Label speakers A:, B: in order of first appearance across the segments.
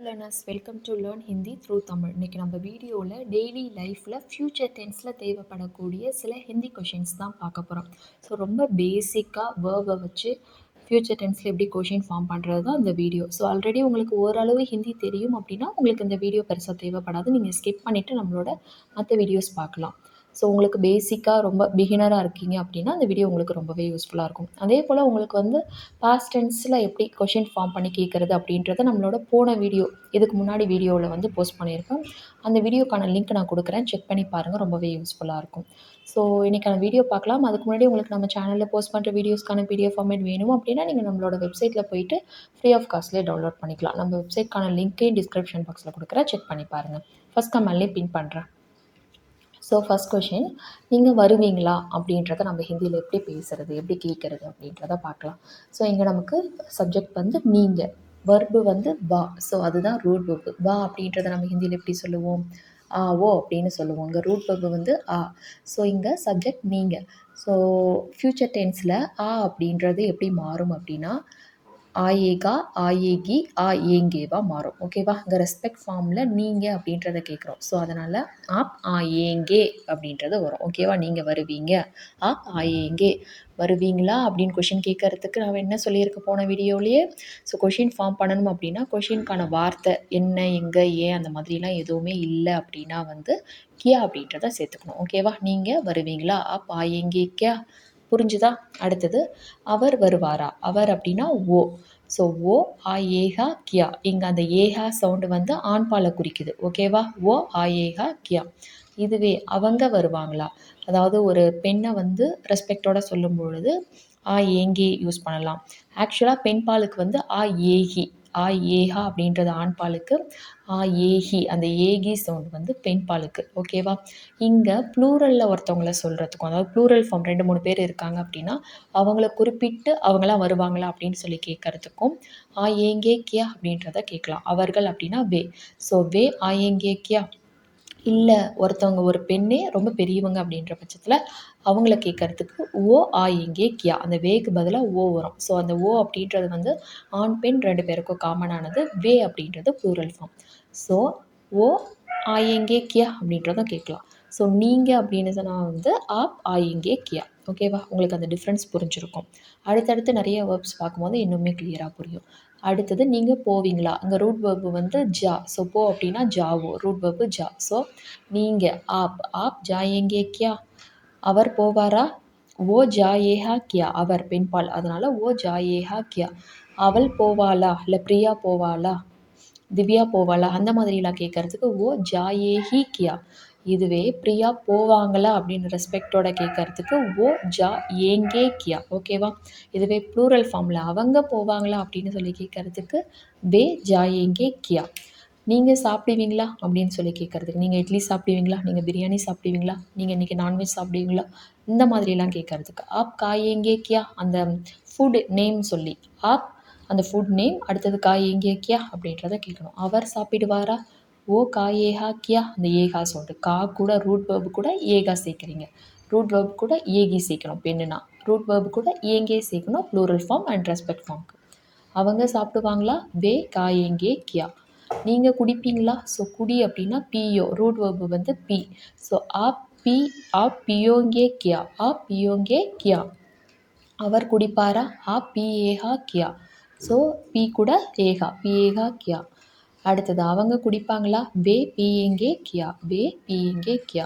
A: learners, welcome to Learn Hindi through Tamil. இன்னைக்கு நம்ம வீடியோவில் டெய்லி லைஃப்பில் ஃப்யூச்சர் டென்ஸில் தேவைப்படக்கூடிய சில ஹிந்தி கொஷின்ஸ் தான் பார்க்க போகிறோம். ஸோ ரொம்ப பேசிக்காக வேர்பை வச்சு ஃப்யூச்சர் டென்ஸில் எப்படி கொஷின் ஃபார்ம் பண்ணுறது தான் இந்த வீடியோ. ஸோ ஆல்ரெடி உங்களுக்கு ஓரளவு ஹிந்தி தெரியும் அப்படின்னா உங்களுக்கு இந்த வீடியோ பெருசாக தேவைப்படாது. நீங்கள் ஸ்கிப் பண்ணிவிட்டு நம்மளோட மற்ற வீடியோஸ் பார்க்கலாம். ஸோ உங்களுக்கு பேசிக்காக ரொம்ப பிகினராக இருக்கீங்க அப்படின்னா அந்த வீடியோ உங்களுக்கு ரொம்பவே யூஸ்ஃபுல்லாக இருக்கும். அதே போல் உங்களுக்கு வந்து பாஸ்ட் டென்ஸில் எப்படி கொஷின் ஃபார்ம் பண்ணி கேட்குறது அப்படின்றத நம்மளோட போன வீடியோ இதுக்கு முன்னாடி வீடியோவில் வந்து போஸ்ட் பண்ணியிருக்கேன். அந்த வீடியோக்கான லிங்க் நான் கொடுக்குறேன், செக் பண்ணி பாருங்கள், ரொம்பவே யூஸ்ஃபுல்லாக இருக்கும். ஸோ இன்றைக்கான வீடியோ பார்க்கலாம். அதுக்கு முன்னாடி உங்களுக்கு நம்ம சேனலில் போஸ்ட் பண்ணுற வீடியோஸ்க்கான பிடிஎஃப் ஃபார்மேட் வேணும் அப்படின்னா நீங்கள் நம்மளோட வெப்சைட்டில் போயிட்டு ஃப்ரீ ஆஃப் காஸ்ட்லேயே டவுன்லோட் பண்ணிக்கலாம். நம்ம வெப்சைட்க்கான லிங்க்கே டிஸ்கிரிப்ஷன் பாக்ஸில் கொடுக்குறேன், செக் பண்ணி பாருங்கள். ஃபஸ்ட் கமெண்ட்லேயே பின் பண்ணுறேன். ஸோ ஃபஸ்ட் கொஷின், நீங்கள் வருவீங்களா அப்படின்றத நம்ம ஹிந்தியில் எப்படி பேசுகிறது, எப்படி கேட்குறது அப்படின்றத பார்க்கலாம். ஸோ இங்கே நமக்கு சப்ஜெக்ட் வந்து நீங்கள், வர்பு வந்து வா. ஸோ அதுதான் ரூட் வர்பு. வா அப்படின்றத நம்ம ஹிந்தியில் எப்படி சொல்லுவோம்? ஆ ஓ அப்படின்னு சொல்லுவோம். இங்கே ரூட் வர்பு வந்து ஆ. ஸோ இங்கே சப்ஜெக்ட் நீங்கள். ஸோ ஃப்யூச்சர் டென்ஸில் ஆ அப்படின்றது எப்படி மாறும் அப்படின்னா ஆயேகா, ஆயேகி, ஆயேங்கேவா மாறும். ஓகேவா? இங்கே ரெஸ்பெக்ட் ஃபார்மில் நீங்கள் அப்படின்றத கேட்குறோம். ஸோ அதனால் ஆப் ஆயேங்கே அப்படின்றது வரும். ஓகேவா? நீங்கள் வருவீங்க, ஆப் ஆயேங்கே. வருவீங்களா அப்படின்னு கொஷின் கேட்கறதுக்கு நான் என்ன சொல்லியிருக்க போன வீடியோலேயே. ஸோ கொஷின் ஃபார்ம் பண்ணணும் அப்படின்னா கொஷினுக்கான வார்த்தை என்ன, எங்கே, ஏன் அந்த மாதிரிலாம் எதுவுமே இல்லை அப்படின்னா வந்து கியா அப்படின்றத சேர்த்துக்கணும். ஓகேவா? நீங்கள் வருவீங்களா, ஆப் ஆயேங்கே கியா. புரிஞ்சுதா? அடுத்தது அவர் வருவாரா. அவர் அப்படின்னா ஓ. ஸோ ஓ ஆ ஏஹா கியா. இங்கே அந்த ஏஹா சவுண்டு வந்து ஆண்பாலை குறிக்குது. ஓகேவா? ஓ ஆ ஏஹா கியா. இதுவே அவங்க வருவாங்களா, அதாவது ஒரு பெண்ணை வந்து ரெஸ்பெக்டோட சொல்லும் பொழுது ஆ ஏங்கே யூஸ் பண்ணலாம். ஆக்சுவலாக பெண் பாலுக்கு வந்து ஆ ஏஹி, ஆ ஏஹா அப்படின்றது ஆண் பாலுக்கு, ஆ ஏஹி அந்த ஏகி சவுண்ட் வந்து பெண் பாலுக்கு. ஓகேவா? இங்கே ப்ளூரலில் ஒருத்தவங்கள சொல்கிறதுக்கும், அதாவது ப்ளூரல் ஃபார்ம் 2-3 பேர் இருக்காங்க அப்படின்னா அவங்கள குறிப்பிட்டு அவங்களாம் வருவாங்களா அப்படின்னு சொல்லி கேட்கறதுக்கும் ஆ ஏங்கே கியா அப்படின்றத கேட்கலாம். அவர்கள் அப்படின்னா வே. ஸோ வே ஆ ஏங்கே கியா. இல்லை ஒருத்தவங்க ஒரு பெண்ணே ரொம்ப பெரியவங்க அப்படின்ற பட்சத்தில் அவங்கள கேட்கறதுக்கு ஓ ஆ ஏங்கே கியா. அந்த வேக்கு பதிலாக ஓ வரும். ஸோ அந்த ஓ அப்படின்றது வந்து ஆண் பெண் 2 பேருக்கும் காமனானது. வே அப்படின்றது ப்ளூரல் ஃபார்ம். ஸோ ஓ ஆ ஏங்கே கியா அப்படின்றதும் கேட்கலாம். ஸோ நீங்கள் அப்படின்னு சொன்னால் வந்து ஆப் ஆ ஏங்கே கியா. ஓகேவா? உங்களுக்கு அந்த டிஃப்ரென்ஸ் புரிஞ்சிருக்கும். அடுத்தடுத்து நிறைய வேர்ப்ஸ் பார்க்கும்போது இன்னுமே கிளியராக புரியும். அடுத்தது நீங்கள் போவீங்களா. அங்கே ரூட் வேர்பு வந்து ஜா. ஸோ போ அப்படின்னா ஜாவோ, ரூட் வேர்பு ஜா. ஸோ நீங்கள் ஆப், ஆப் ஜாயேங்கே கியா. அவர் போவாரா, ஓ ஜாயேஹா கியா. அவர் பெண்பால், அதனால் ஓ ஜாயேஹா கியா. அவள் போவாளா, இல்லை பிரியா போவாளா, திவ்யா போவாளா, அந்த மாதிரிலாம் கேட்கறதுக்கு ஓ ஜாயேஹி கியா. இதுவே பிரியா போவாங்களா அப்படின்னு ரெஸ்பெக்டோட கேட்கறதுக்கு ஓ ஜா ஏங்கே கியா. ஓகேவா? இதுவே ப்ளூரல் ஃபார்மில் அவங்க போவாங்களா அப்படின்னு சொல்லி கேட்கறதுக்கு வே ஜாயேங்கே கியா. நீங்கள் சாப்பிடுவீங்களா அப்படின்னு சொல்லி கேட்கறதுக்கு, நீங்கள் இட்லி சாப்பிடுவீங்களா, நீங்கள் பிரியாணி சாப்பிடுவீங்களா, நீங்கள் இன்றைக்கி நான்வெஜ் சாப்பிடுவீங்களா, இந்த மாதிரிலாம் கேட்கறதுக்கு ஆப் காயேங்கே கியா. அந்த ஃபுட் நேம் சொல்லி ஆப் அந்த ஃபுட் நேம், அடுத்தது காயேங்கே கியா அப்படின்றத கேட்கணும். அவர் சாப்பிடுவாரா, ஓ காயேஹா கியா. அந்த ஏகா சவுண்டு கா கூட ரூட் வேர்பு கூட ஏகா சேர்க்குறீங்க. ரூட் வேர்பு கூட ஏகி சேர்க்கணும் பெண்ணுனா. ரூட் வேர்பு கூட ஏங்கே சேர்க்கணும் ப்ளூரல் ஃபார்ம் அண்ட் ரெஸ்பெக்ட் ஃபார்முக்கு. அவங்க சாப்பிடுவாங்களா, வே காயேங்கே கியா. நீங்கள் குடிப்பீங்களா. ஸோ குடி அப்படின்னா பியோ, ரூட் வேர்பு வந்து பி. ஸோ ஆப் பி, ஆப் பியோங்கே கியா, ஆப் பியோங்கே கியா. அவர் குடிப்பாரா, ஆப் பி ஏஹா கியா. ஸோ பி கூட ஏகா, பி ஏகா கியா. அடுத்தது அவங்க குடிப்பாங்களா, வே பியேங்கே கியா, வே பியேங்கே கியா.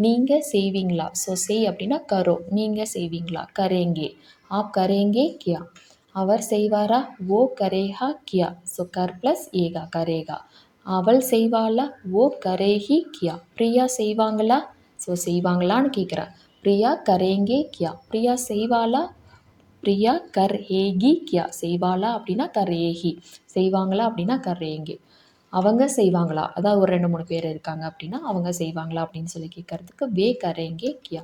A: நீங்கள் செய்வீங்களா. ஸோ செய் அப்படின்னா கரோ, நீங்கள் செய்வீங்களா, கரேங்கே, ஆப் கரேங்கே கியா. அவர் செய்வாரா, ஓ கரேஹா கியா. ஸோ கர் ப்ளஸ் ஏகா, கரேகா. அவள் செய்வாளா, ஓ கரேஹி கியா. பிரியா செய்வாங்களா. ஸோ செய்வாங்களான்னு கேட்குறேன். பிரியா கரேங்கே கியா. பிரியா செய்வாளா, பிரியா கர் ஏகி கியா. செய்வாளா அப்படின்னா கர் ஏகி, செய்வாங்களா அப்படின்னா கர் ஏங்கே. அவங்க செய்வாங்களா, அதாவது ஒரு 2-3 பேர் இருக்காங்க அப்படின்னா அவங்க செய்வாங்களா அப்படின்னு சொல்லி கேட்கறதுக்கு வே கரேங்கே கியா.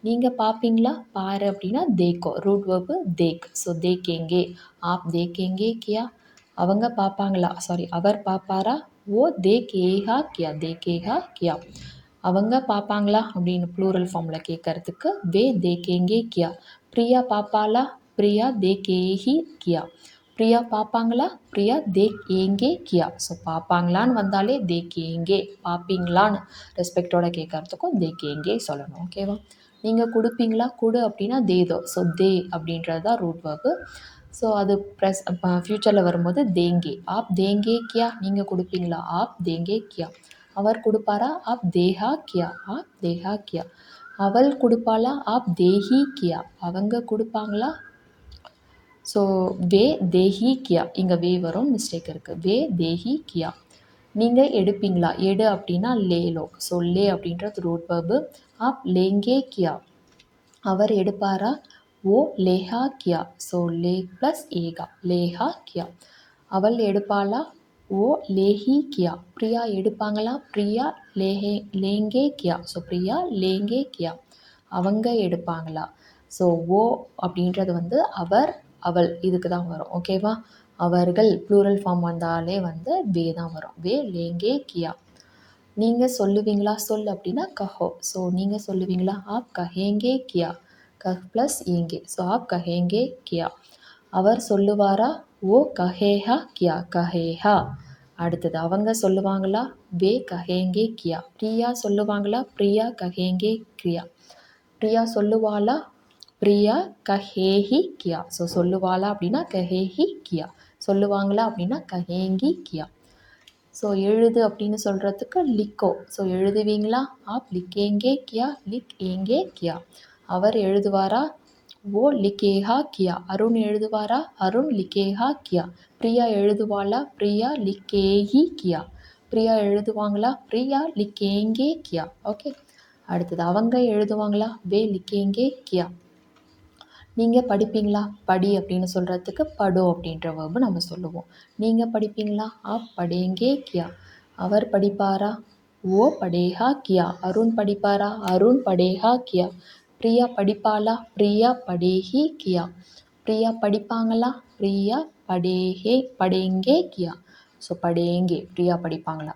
A: நீங்கள் பார்ப்பீங்களா, பாரு அப்படின்னா தேக்கோ, ரூட் வேர்பு தேக். ஸோ தேக்கேங்கே, ஆப் தேக்கேங்கே கியா. அவங்க பார்ப்பாங்களா, சாரி அவர் பார்ப்பாரா, ஓ தேக்கேஹா கியா, தேக்கேஹா கியா. அவங்க பார்ப்பாங்களா அப்படின்னு ப்ளூரல் ஃபார்மில் கேட்கறதுக்கு வே தேக்கேங்கே கியா. பிரியா பார்ப்பாளா, பிரியா தேக்கேஹி கியா. பிரியா பார்ப்பாங்களா, பிரியா தேக்கேங்கே கியா. ஸோ பார்ப்பாங்களான்னு வந்தாலே தேக்கேங்கே, பார்ப்பீங்களான்னு ரெஸ்பெக்டோட கேட்கறதுக்கும் தேக்கேங்கே சொல்லணும். ஓகேவா? நீங்கள் கொடுப்பீங்களா, கொடு அப்படின்னா தேதோ. ஸோ தே அப்படின்றது தான் ரூட் வேர்பு. ஸோ அது ஃப்யூச்சரில் வரும்போது தேங்கே. ஆப் தேங்கே கியா, நீங்கள் கொடுப்பீங்களா, ஆப் தேங்கே கியா. அவர் கொடுப்பாரா, ஆப் தேஹா கியா, ஆப் தேஹா கியா. அவள் கொடுப்பாளா, ஆப் தேஹி கியா, அவங்க கொடுப்பாங்களா. ஸோ வே தேஹி கியா, இங்கே வே வரும், மிஸ்டேக் இருக்குது. வே தேஹி கியா. நீங்கள் எடுப்பீங்களா, எடு அப்படின்னா லேலோ. ஸோ லே அப்படின்றது ரூட் வேர்பு. ஆப் லேங்கே கியா, அவர் எடுப்பாரா, ஓ லேஹா கியா. ஸோ லே ப்ளஸ் ஏகா, லேஹா கியா. அவள் எடுப்பாளா, ஓ லேஹி கியா. பிரியா எடுப்பாங்களா, பிரியா லேங்கே கியா. ஸோ பிரியா லேங்கே கியா. அவங்க எடுப்பாங்களா. ஸோ ஓ அப்படின்றது வந்து அவர், அவள், இதுக்கு தான் வரும். ஓகேவா? அவர்கள் ப்ளூரல் ஃபார்ம் வந்தாலே வந்து வே தான் வரும். வே லேங்கே கியா. நீங்கள் சொல்லுவீங்களா, சொல் அப்படின்னா கஹோ. ஸோ நீங்கள் சொல்லுவீங்களா, ஆப் கஹேங்கே கியா. கஹ் ப்ளஸ் ஏங்கே. ஸோ ஆப் கஹேங்கே கியா. அவர் சொல்லுவாரா, ஓ கஹேஹா கியா, கஹேஹா. அடுத்தது அவங்க சொல்லுவாங்களா, வே கஹேங்கே கியா. பிரியா சொல்லுவாங்களா, பிரியா கஹேங்கே கியா. பிரியா சொல்லுவாளா, பிரியா கஹேஹி கியா. ஸோ சொல்லுவாளா அப்படின்னா கஹேஹி கியா. சொல்லுவாங்களா அப்படின்னா கஹேங்கி கியா. ஸோ எழுது அப்படின்னு சொல்கிறதுக்கு லிக்கோ. ஸோ எழுதுவீங்களா, ஆப் லிக்கேங்கே கியா, லிக் ஏங்கே கியா. அவர் எழுதுவாரா, ஓ லிக்கேஹா கியா. அருண் எழுதுவாரா, அருண் லிக்கேஹா கியா. பிரியா எழுதுவாளா, பிரியா லிக்கேஹி கியா. பிரியா எழுதுவாங்களா, பிரியா லிக்கேங்கே கியா. ஓகே. அடுத்தது அவங்க எழுதுவாங்களா, வே லிக்கேங்கே கியா. நீங்கள் படிப்பீங்களா, படி அப்படின்னு சொல்கிறதுக்கு படோ அப்படின்ற வேர்பு நம்ம சொல்லுவோம். நீங்கள் படிப்பீங்களா, ஆப் படேங்கே கியா. அவர் படிப்பாரா, ஓ படேஹா கியா. அருண் படிப்பாரா, அருண் படேஹா கியா. பிரியா படிப்பாளா, பிரியா படேஹி கியா. பிரியா படிப்பாங்களா, பிரியா படேங்கே கியா. ஸோ படேங்கே, பிரியா படிப்பாங்களா.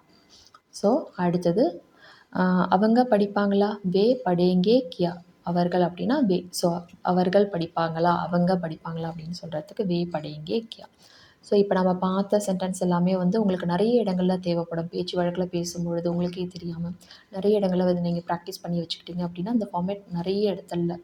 A: ஸோ அடுத்தது அவங்க படிப்பாங்களா, வே படேங்கே கியா. அவர்கள் அப்படின்னா வே. ஸோ அவர்கள் படிப்பாங்களா, அவங்க படிப்பாங்களா அப்படின்னு சொல்கிறதுக்கு வே படேங்கே கியா. ஸோ இப்போ நம்ம பார்த்த சென்டென்ஸ் எல்லாமே வந்து உங்களுக்கு நிறைய இடங்களில் தேவைப்படும். பேச்சு வழக்கில் பேசும்பொழுது உங்களுக்கே தெரியாமல் நிறைய இடங்களில் வந்து நீங்கள் ப்ராக்டிஸ் பண்ணி வச்சுக்கிட்டீங்க அப்படின்னா அந்த ஃபார்மேட் நிறைய இடத்துல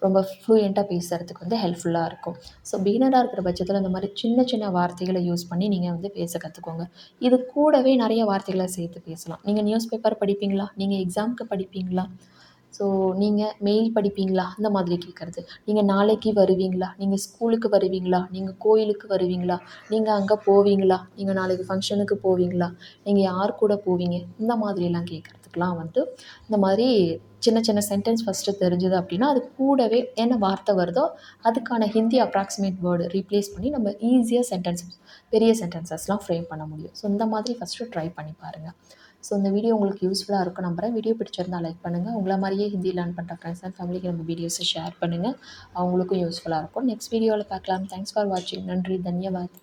A: ரொம்ப ஃப்ளூயண்ட்டாக பேசுகிறதுக்கு வந்து ஹெல்ப்ஃபுல்லாக இருக்கும். ஸோ பிகினராக இருக்கிற பட்சத்தில் இந்த மாதிரி சின்ன சின்ன வார்த்தைகளை யூஸ் பண்ணி நீங்கள் வந்து பேச கற்றுக்கோங்க. இது கூடவே நிறைய வார்த்தைகளை சேர்த்து பேசலாம். நீங்கள் நியூஸ் பேப்பர் படிப்பீங்களா, நீங்கள் எக்ஸாமுக்கு படிப்பீங்களா, ஸோ நீங்கள் மெயில் படிப்பீங்களா, அந்த மாதிரி கேட்குறது. நீங்கள் நாளைக்கு வருவீங்களா, நீங்கள் ஸ்கூலுக்கு வருவீங்களா, நீங்கள் கோயிலுக்கு வருவீங்களா, நீங்கள் அங்கே போவீங்களா, நீங்கள் நாளைக்கு ஃபங்க்ஷனுக்கு போவீங்களா, நீங்கள் யார் கூட போவீங்க, இந்த மாதிரிலாம் கேட்குறதுக்கெலாம் வந்து இந்த மாதிரி சின்ன சின்ன சென்டென்ஸ் ஃபஸ்ட்டு தெரிஞ்சுது அப்படின்னா அது கூடவே என்ன வார்த்தை வருதோ அதுக்கான ஹிந்தி அப்ராக்சிமேட் வேர்டு ரீப்ளேஸ் பண்ணி நம்ம ஈஸியாக பெரிய சென்டென்சஸ்லாம் ஃப்ரேம் பண்ண முடியும். ஸோ இந்த மாதிரி ஃபஸ்ட்டு ட்ரை பண்ணி பாருங்கள். ஸோ இந்த வீடியோ உங்களுக்கு யூஸ்ஃபுல்லாக இருக்கும் நம்புறேன். வீடியோ பிடிச்சிருந்தால் லைக் பண்ணுங்கள். உங்களை மாதிரியே ஹிந்தி லேர்ன் பண்ணுற ஃப்ரெண்ட்ஸ் அண்ட் ஃபேமிலிக்கு நம்ம வீடியோஸை ஷேர் பண்ணுங்கள். அவங்களுக்கும் யூஸ்ஃபுல்லாக இருக்கும். நெக்ஸ்ட் வீடியோவில் பார்க்கலாம். தேங்க்ஸ் ஃபார் வாட்சிங். நன்றி, தன்யவாத்.